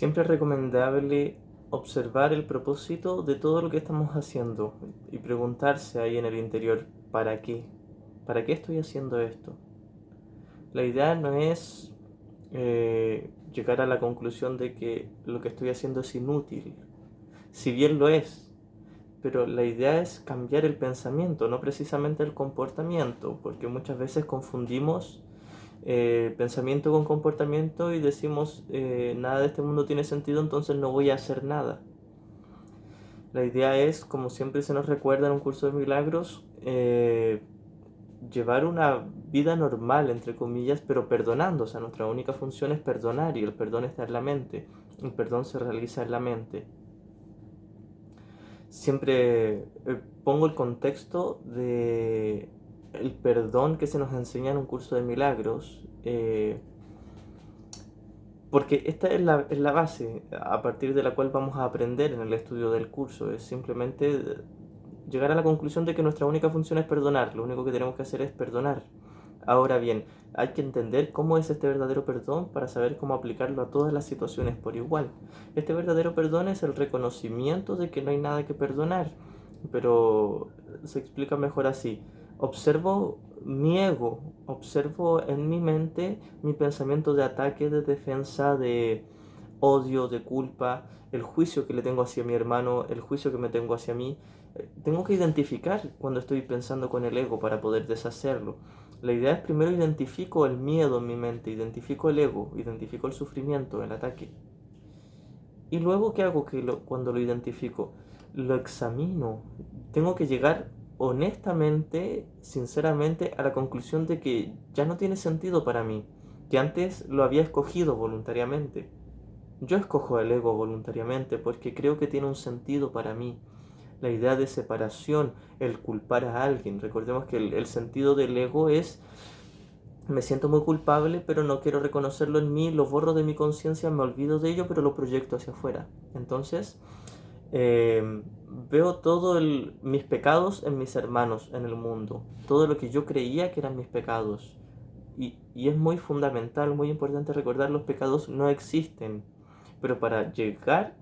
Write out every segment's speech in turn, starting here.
Siempre es recomendable observar el propósito de todo lo que estamos haciendo y preguntarse ahí en el interior, ¿para qué? ¿Para qué estoy haciendo esto? La idea no es llegar a la conclusión de que lo que estoy haciendo es inútil, si bien lo es, pero la idea es cambiar el pensamiento, no precisamente el comportamiento, porque muchas veces confundimos pensamiento con comportamiento y decimos nada de este mundo tiene sentido, entonces no voy a hacer nada. La idea es, como siempre se nos recuerda en un curso de milagros, llevar una vida normal, entre comillas, pero perdonando. O sea, nuestra única función es perdonar y el perdón está en la mente. El perdón se realiza en la mente. Siempre pongo el contexto de el perdón que se nos enseña en un curso de milagros. Porque esta es la base a partir de la cual vamos a aprender en el estudio del curso. Es simplemente llegar a la conclusión de que nuestra única función es perdonar. Lo único que tenemos que hacer es perdonar. Ahora bien, hay que entender cómo es este verdadero perdón para saber cómo aplicarlo a todas las situaciones por igual. Este verdadero perdón es el reconocimiento de que no hay nada que perdonar. Pero se explica mejor así. Observo mi ego, observo en mi mente mi pensamiento de ataque, de defensa, de odio, de culpa, el juicio que le tengo hacia mi hermano, el juicio que me tengo hacia mí. Tengo que identificar cuando estoy pensando con el ego para poder deshacerlo. La idea es primero identifico el miedo en mi mente, identifico el ego, identifico el sufrimiento, el ataque. Y luego, ¿qué hago cuando lo identifico? Lo examino. Tengo que llegar honestamente, sinceramente, a la conclusión de que ya no tiene sentido para mí, que antes lo había escogido voluntariamente. Yo escojo el ego voluntariamente porque creo que tiene un sentido para mí. La idea de separación, el culpar a alguien. Recordemos que el sentido del ego es me siento muy culpable, pero no quiero reconocerlo en mí, lo borro de mi conciencia, me olvido de ello, pero lo proyecto hacia afuera. Entonces, eh, veo todos mis pecados en mis hermanos en el mundo, todo lo que yo creía que eran mis pecados. Y es muy fundamental, muy importante recordar, los pecados no existen, pero para llegar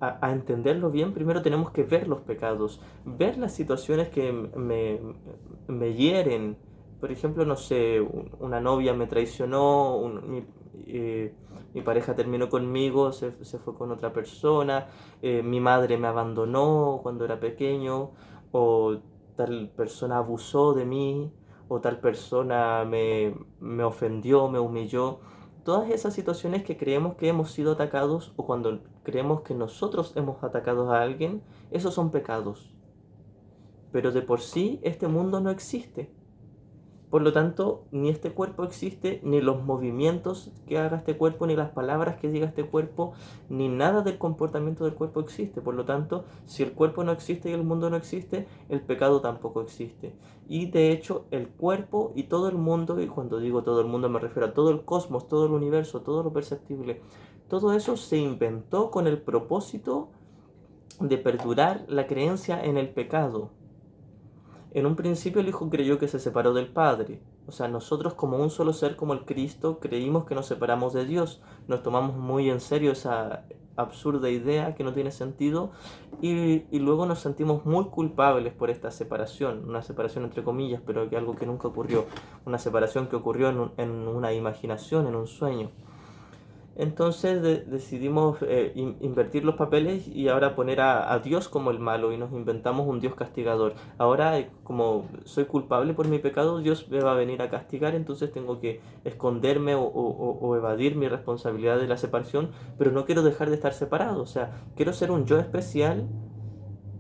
a entenderlo bien, primero tenemos que ver los pecados, ver las situaciones que me hieren. Por ejemplo, no sé, una novia me traicionó, mi pareja terminó conmigo, se fue con otra persona, mi madre me abandonó cuando era pequeño, o tal persona abusó de mí, o tal persona me ofendió, me humilló. Todas esas situaciones que creemos que hemos sido atacados o cuando creemos que nosotros hemos atacado a alguien, esos son pecados. Pero de por sí este mundo no existe. Por lo tanto, ni este cuerpo existe, ni los movimientos que haga este cuerpo, ni las palabras que diga este cuerpo, ni nada del comportamiento del cuerpo existe. Por lo tanto, si el cuerpo no existe y el mundo no existe, el pecado tampoco existe. Y de hecho, el cuerpo y todo el mundo, y cuando digo todo el mundo me refiero a todo el cosmos, todo el universo, todo lo perceptible, todo eso se inventó con el propósito de perdurar la creencia en el pecado. En un principio el Hijo creyó que se separó del Padre. O sea, nosotros como un solo ser, como el Cristo, creímos que nos separamos de Dios. Nos tomamos muy en serio esa absurda idea que no tiene sentido y luego nos sentimos muy culpables por esta separación, una separación entre comillas, pero que algo que nunca ocurrió, una separación que ocurrió en una imaginación, en un sueño. Entonces decidimos invertir los papeles y ahora poner a Dios como el malo y nos inventamos un Dios castigador. Ahora, como soy culpable por mi pecado, Dios me va a venir a castigar, entonces tengo que esconderme o evadir mi responsabilidad de la separación, pero no quiero dejar de estar separado. O sea, quiero ser un yo especial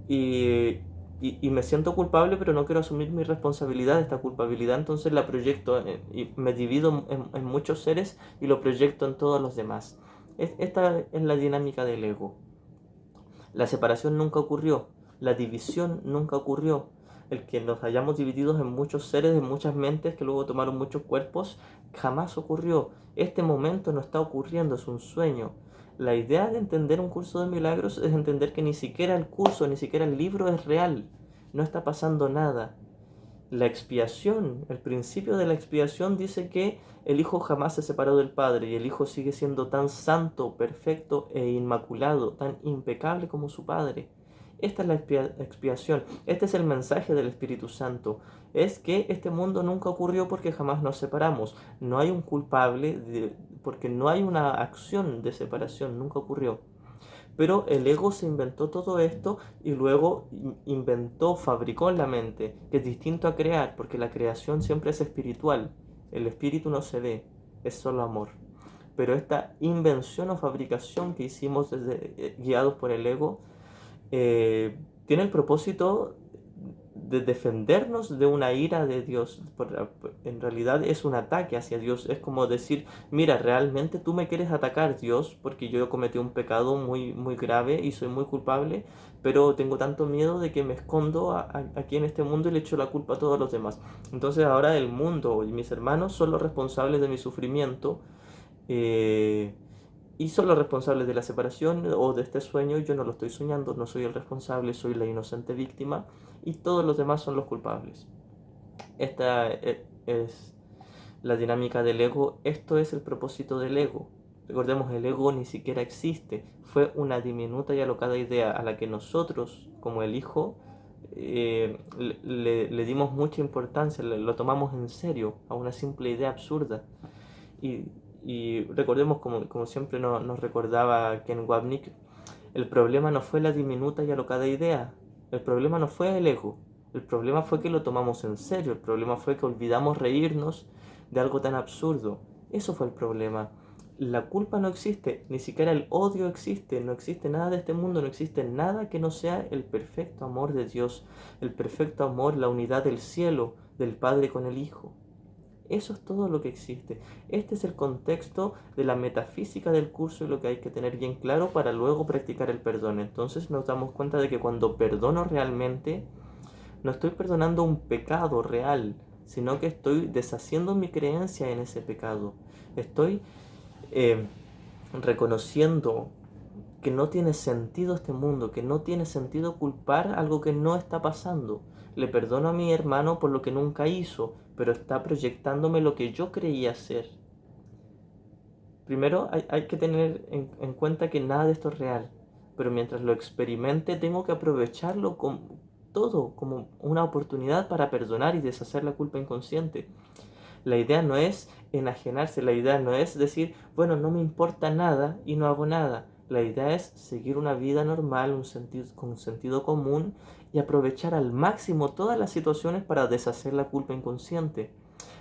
y, y me siento culpable, pero no quiero asumir mi responsabilidad de esta culpabilidad, entonces la proyecto y me divido en muchos seres y lo proyecto en todos los demás. Esta es la dinámica del ego. La separación nunca ocurrió, la división nunca ocurrió. El que nos hayamos dividido en muchos seres, en muchas mentes que luego tomaron muchos cuerpos, jamás ocurrió. Este momento no está ocurriendo, es un sueño. La idea de entender un curso de milagros es entender que ni siquiera el curso, ni siquiera el libro es real. No está pasando nada. La expiación, el principio de la expiación dice que el Hijo jamás se separó del Padre y el Hijo sigue siendo tan santo, perfecto e inmaculado, tan impecable como su Padre. Esta es la expiación, este es el mensaje del Espíritu Santo, es que este mundo nunca ocurrió porque jamás nos separamos, no hay un culpable porque no hay una acción de separación, nunca ocurrió. Pero el ego se inventó todo esto y luego inventó, fabricó en la mente, que es distinto a crear, porque la creación siempre es espiritual. El espíritu no se ve, es solo amor. Pero esta invención o fabricación que hicimos guiados por el ego tiene el propósito de defendernos de una ira de Dios. En realidad es un ataque hacia Dios. Es como decir, mira, realmente tú me quieres atacar, Dios, porque yo cometí un pecado muy, muy grave y soy muy culpable, pero tengo tanto miedo de que me escondo aquí en este mundo y le echo la culpa a todos los demás. Entonces ahora el mundo y mis hermanos son los responsables de mi sufrimiento. eh, y son los responsables de la separación o de este sueño. Yo no lo estoy soñando, no soy el responsable, soy la inocente víctima y todos los demás son los culpables. Esta es la dinámica del ego, esto es el propósito del ego. Recordemos, el ego ni siquiera existe, fue una diminuta y alocada idea a la que nosotros, como el Hijo, le dimos mucha importancia, lo tomamos en serio, a una simple idea absurda. Y, y recordemos, como siempre nos recordaba Ken Wapnick, el problema no fue la diminuta y alocada idea, el problema no fue el ego, el problema fue que lo tomamos en serio, el problema fue que olvidamos reírnos de algo tan absurdo. Eso fue el problema. La culpa no existe, ni siquiera el odio existe, no existe nada de este mundo, no existe nada que no sea el perfecto amor de Dios, el perfecto amor, la unidad del cielo, del Padre con el Hijo. Eso es todo lo que existe. Este es el contexto de la metafísica del curso y lo que hay que tener bien claro para luego practicar el perdón. Entonces nos damos cuenta de que cuando perdono realmente, no estoy perdonando un pecado real, sino que estoy deshaciendo mi creencia en ese pecado. Estoy eh, reconociendo que no tiene sentido este mundo, que no tiene sentido culpar algo que no está pasando. Le perdono a mi hermano por lo que nunca hizo, pero está proyectándome lo que yo creía ser. Primero hay que tener en cuenta que nada de esto es real, pero mientras lo experimente tengo que aprovecharlo como todo, como una oportunidad para perdonar y deshacer la culpa inconsciente. La idea no es enajenarse, la idea no es decir, bueno, no me importa nada y no hago nada. La idea es seguir una vida normal, con sentido común y aprovechar al máximo todas las situaciones para deshacer la culpa inconsciente.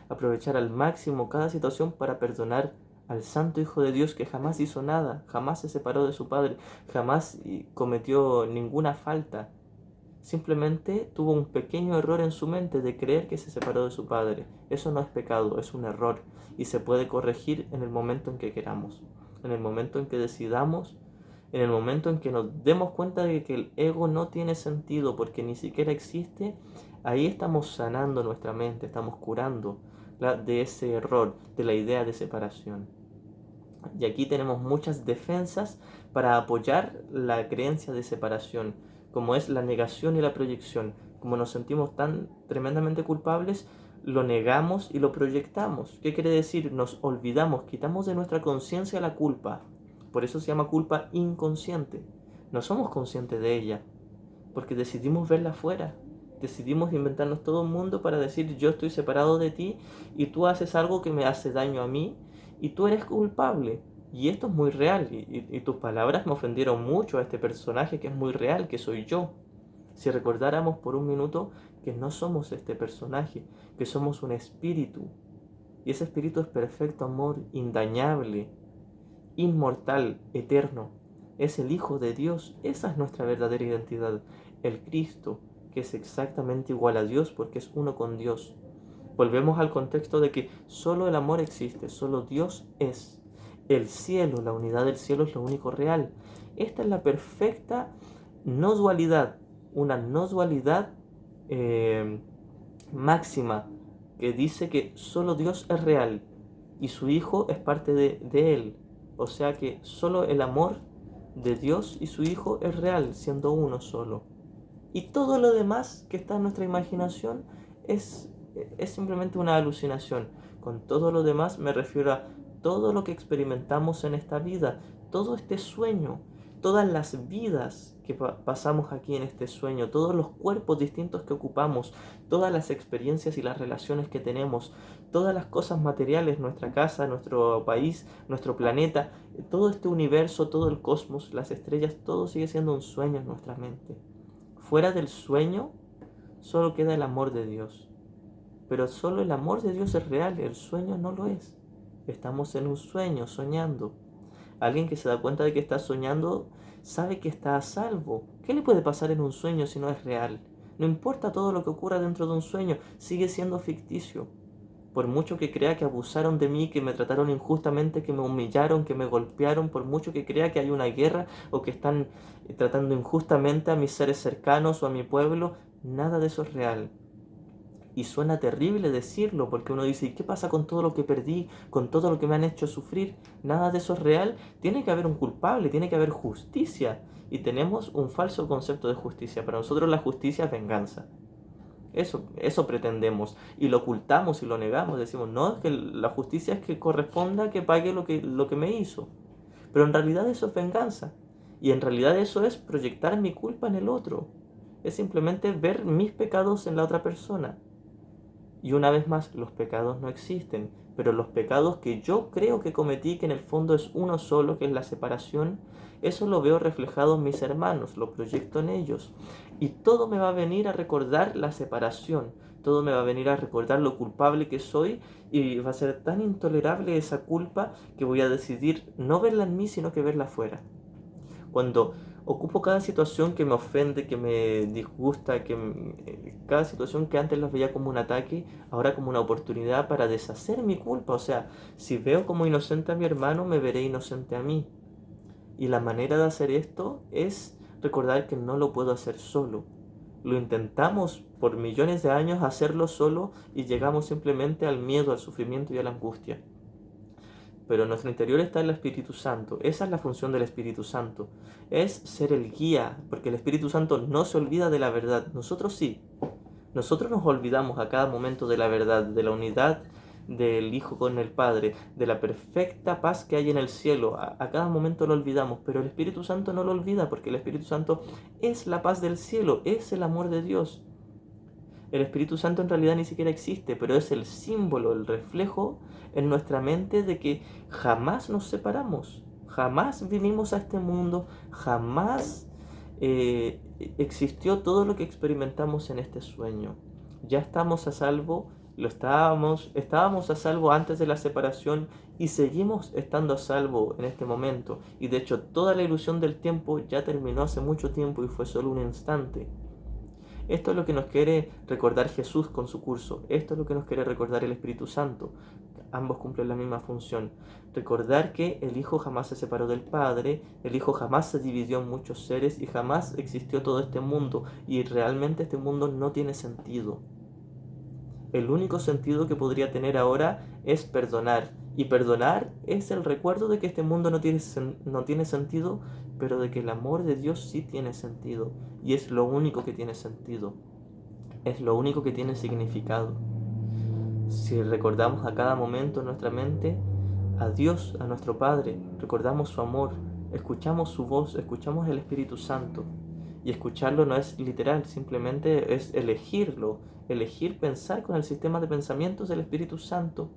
Aprovechar al máximo cada situación para perdonar al Santo Hijo de Dios que jamás hizo nada, jamás se separó de su Padre, jamás cometió ninguna falta. Simplemente tuvo un pequeño error en su mente de creer que se separó de su padre. Eso no es pecado, es un error y se puede corregir en el momento en que queramos, en el momento en que decidamos, en el momento en que nos demos cuenta de que el ego no tiene sentido porque ni siquiera existe. Ahí estamos sanando nuestra mente, estamos curando de ese error, de la idea de separación. Y aquí tenemos muchas defensas para apoyar la creencia de separación, como es la negación y la proyección. Como nos sentimos tan tremendamente culpables, lo negamos y lo proyectamos. ¿Qué quiere decir? Nos olvidamos, quitamos de nuestra conciencia la culpa. Por eso se llama culpa inconsciente. No somos conscientes de ella, porque decidimos verla afuera. Decidimos inventarnos todo un mundo para decir yo estoy separado de ti y tú haces algo que me hace daño a mí y tú eres culpable. Y esto es muy real y tus palabras me ofendieron mucho a este personaje que es muy real, que soy yo. Si recordáramos por un minuto que no somos este personaje, que somos un espíritu. Y ese espíritu es perfecto amor, indañable, inmortal, eterno. Es el Hijo de Dios. Esa es nuestra verdadera identidad. El Cristo, que es exactamente igual a Dios porque es uno con Dios. Volvemos al contexto de que solo el amor existe, solo Dios es. El cielo, la unidad del cielo es lo único real. Esta es la perfecta no dualidad, una no dualidad máxima que dice que solo Dios es real y su Hijo es parte de Él. O sea que solo el amor de Dios y su Hijo es real, siendo uno solo. Y todo lo demás que está en nuestra imaginación es, es simplemente una alucinación. Con todo lo demás me refiero a todo lo que experimentamos en esta vida, todo este sueño, todas las vidas que pasamos aquí en este sueño, todos los cuerpos distintos que ocupamos, todas las experiencias y las relaciones que tenemos, todas las cosas materiales, nuestra casa, nuestro país, nuestro planeta, todo este universo, todo el cosmos, las estrellas, todo sigue siendo un sueño en nuestra mente. Fuera del sueño solo queda el amor de Dios. Pero solo el amor de Dios es real, el sueño no lo es. Estamos en un sueño, soñando. Alguien que se da cuenta de que está soñando sabe que está a salvo. ¿Qué le puede pasar en un sueño si no es real? No importa todo lo que ocurra dentro de un sueño, sigue siendo ficticio. Por mucho que crea que abusaron de mí, que me trataron injustamente, que me humillaron, que me golpearon, por mucho que crea que hay una guerra o que están tratando injustamente a mis seres cercanos o a mi pueblo, nada de eso es real. Y suena terrible decirlo, porque uno dice, ¿y qué pasa con todo lo que perdí, con todo lo que me han hecho sufrir? Nada de eso es real. Tiene que haber un culpable, tiene que haber justicia. Y tenemos un falso concepto de justicia. Para nosotros la justicia es venganza. Eso pretendemos. Y lo ocultamos y lo negamos. Decimos, no, es que la justicia es que corresponda que pague lo que me hizo. Pero en realidad eso es venganza. Y en realidad eso es proyectar mi culpa en el otro. Es simplemente ver mis pecados en la otra persona. Y una vez más, los pecados no existen, pero los pecados que yo creo que cometí, que en el fondo es uno solo, que es la separación, eso lo veo reflejado en mis hermanos, lo proyecto en ellos. Y todo me va a venir a recordar la separación, todo me va a venir a recordar lo culpable que soy y va a ser tan intolerable esa culpa que voy a decidir no verla en mí, sino que verla afuera. Cuando ocupo cada situación que me ofende, que me disgusta, cada situación que antes las veía como un ataque, ahora como una oportunidad para deshacer mi culpa. O sea, si veo como inocente a mi hermano, me veré inocente a mí. Y la manera de hacer esto es recordar que no lo puedo hacer solo. Lo intentamos por millones de años hacerlo solo y llegamos simplemente al miedo, al sufrimiento y a la angustia. Pero en nuestro interior está el Espíritu Santo. Esa es la función del Espíritu Santo. Es ser el guía, porque el Espíritu Santo no se olvida de la verdad. Nosotros sí. Nosotros nos olvidamos a cada momento de la verdad, de la unidad del Hijo con el Padre, de la perfecta paz que hay en el cielo. A cada momento lo olvidamos, pero el Espíritu Santo no lo olvida, porque el Espíritu Santo es la paz del cielo, es el amor de Dios. El Espíritu Santo en realidad ni siquiera existe, pero es el símbolo, el reflejo en nuestra mente de que jamás nos separamos, jamás vinimos a este mundo, jamás existió todo lo que experimentamos en este sueño. Ya estamos a salvo, estábamos a salvo antes de la separación y seguimos estando a salvo en este momento. Y de hecho toda la ilusión del tiempo ya terminó hace mucho tiempo y fue solo un instante. Esto es lo que nos quiere recordar Jesús con su curso. Esto es lo que nos quiere recordar el Espíritu Santo. Ambos cumplen la misma función. Recordar que el Hijo jamás se separó del Padre, el Hijo jamás se dividió en muchos seres y jamás existió todo este mundo. Y realmente este mundo no tiene sentido. El único sentido que podría tener ahora es perdonar. Y perdonar es el recuerdo de que este mundo no tiene sentido, pero de que el amor de Dios sí tiene sentido. Y es lo único que tiene sentido. Es lo único que tiene significado. Si recordamos a cada momento en nuestra mente a Dios, a nuestro Padre, recordamos su amor, escuchamos su voz, escuchamos el Espíritu Santo. Y escucharlo no es literal, simplemente es elegirlo, elegir pensar con el sistema de pensamientos del Espíritu Santo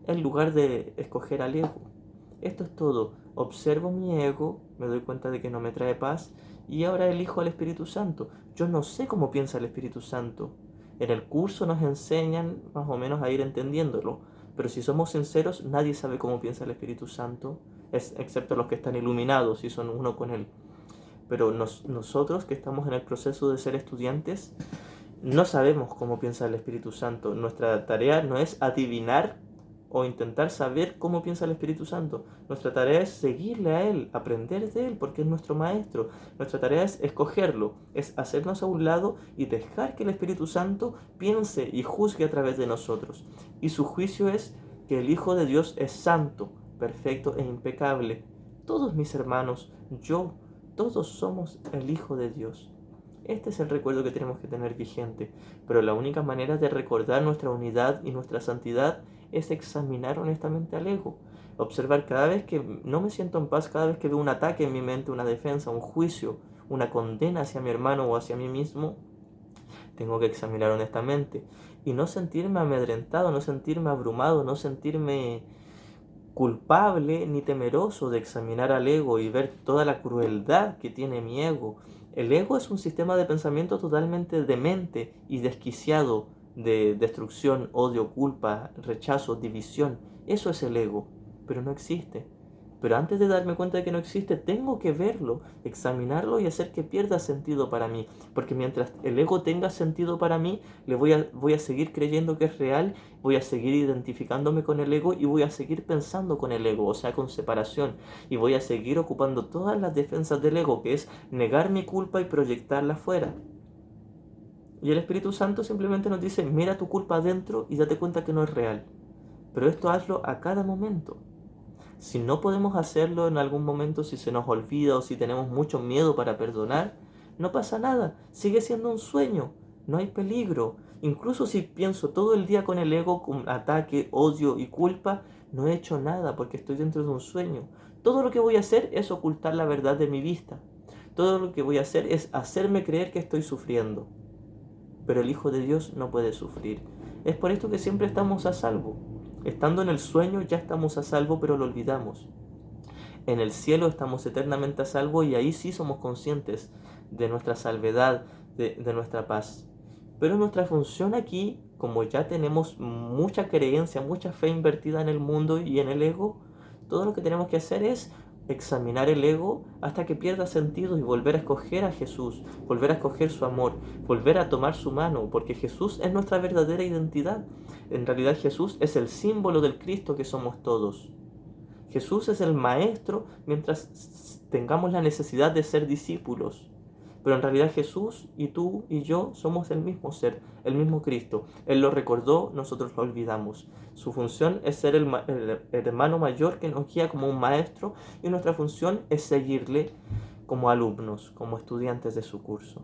en lugar de escoger al ego. Esto es todo. Observo mi ego, me doy cuenta de que no me trae paz y ahora elijo al Espíritu Santo. Yo no sé cómo piensa el Espíritu Santo. En el curso nos enseñan más o menos a ir entendiéndolo, pero si somos sinceros, nadie sabe cómo piensa el Espíritu Santo, excepto los que están iluminados y son uno con él. Pero nosotros que estamos en el proceso de ser estudiantes, no sabemos cómo piensa el Espíritu Santo. Nuestra tarea no es adivinar o intentar saber cómo piensa el Espíritu Santo. Nuestra tarea es seguirle a Él, aprender de Él, porque es nuestro Maestro. Nuestra tarea es escogerlo, es hacernos a un lado y dejar que el Espíritu Santo piense y juzgue a través de nosotros. Y su juicio es que el Hijo de Dios es santo, perfecto e impecable. Todos mis hermanos, todos somos el Hijo de Dios. Este es el recuerdo que tenemos que tener vigente. Pero la única manera de recordar nuestra unidad y nuestra santidad es examinar honestamente al ego. Observar cada vez que no me siento en paz, cada vez que veo un ataque en mi mente, una defensa, un juicio, una condena hacia mi hermano o hacia mí mismo, tengo que examinar honestamente y no sentirme amedrentado, no sentirme abrumado, no sentirme culpable ni temeroso de examinar al ego y ver toda la crueldad que tiene mi ego. El ego es un sistema de pensamiento totalmente demente y desquiciado de destrucción, odio, culpa, rechazo, división. Eso es el ego, pero no existe. Pero antes de darme cuenta de que no existe, tengo que verlo, examinarlo y hacer que pierda sentido para mí. Porque mientras el ego tenga sentido para mí, voy a seguir creyendo que es real, voy a seguir identificándome con el ego y voy a seguir pensando con el ego, o sea, con separación. Y voy a seguir ocupando todas las defensas del ego, que es negar mi culpa y proyectarla afuera. Y el Espíritu Santo simplemente nos dice, mira tu culpa adentro y date cuenta que no es real. Pero esto hazlo a cada momento. Si no podemos hacerlo en algún momento, si se nos olvida o si tenemos mucho miedo para perdonar, no pasa nada, sigue siendo un sueño, no hay peligro. Incluso si pienso todo el día con el ego, con ataque, odio y culpa, no he hecho nada porque estoy dentro de un sueño. Todo lo que voy a hacer es ocultar la verdad de mi vista. Todo lo que voy a hacer es hacerme creer que estoy sufriendo. Pero el Hijo de Dios no puede sufrir. Es por esto que siempre estamos a salvo. Estando en el sueño ya estamos a salvo, pero lo olvidamos. En el cielo estamos eternamente a salvo y ahí sí somos conscientes de nuestra salvedad, de nuestra paz. Pero nuestra función aquí, como ya tenemos mucha creencia, mucha fe invertida en el mundo y en el ego, todo lo que tenemos que hacer es examinar el ego hasta que pierda sentido y volver a escoger a Jesús, volver a escoger su amor, volver a tomar su mano, porque Jesús es nuestra verdadera identidad. En realidad Jesús es el símbolo del Cristo que somos todos. Jesús es el Maestro mientras tengamos la necesidad de ser discípulos. Pero en realidad Jesús y tú y yo somos el mismo ser, el mismo Cristo. Él lo recordó, nosotros lo olvidamos. Su función es ser el hermano mayor que nos guía como un maestro y nuestra función es seguirle como alumnos, como estudiantes de su curso.